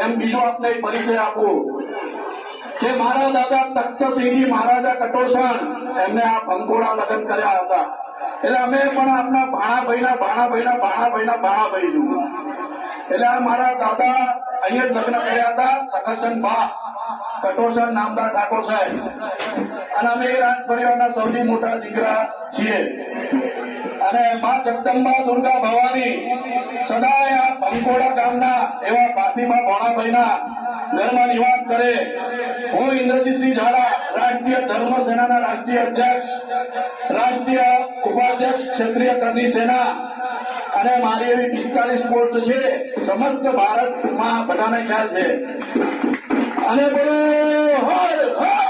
એમ બીજો આપને પરિચય આપું કે મારા દાદા તખ્તસિંહજી મહારાજા કટોસણ એમને આ ભંકોળા લગ્ન કર્યા હતા. એટલે અમે પણ આપણા ભાણાભાઈ છું. એટલે આ મારા દાદા અહીંયા જ લગ્ન કર્યા હતા. સખરચંદ બા કટોસણ નામદાર ઠાકોર સાહેબ અને અમે એ રાજ પરિવારના સૌથી મોટા દીકરા છીએ. અને મા જગદંબા દુર્ગા ભવાની સદાય આ ભંકોળા ગામના એવા ભાતીમા ભોણાભાઈના ઘરમાં નિવાસ કરે. હું ઇન્દ્રજીતસિંહ ઝાલા રાષ્ટ્રીય ધર્મ સેનાના રાષ્ટ્રીય અધ્યક્ષ, રાષ્ટ્રીય ઉપાધ્યક્ષ ક્ષત્રિય કરની સેના અને મારી એવી 45 પોસ્ટ છે. સમસ્ત ભારતમાં બધાને ખ્યાલ છે. અને બોલો હર હર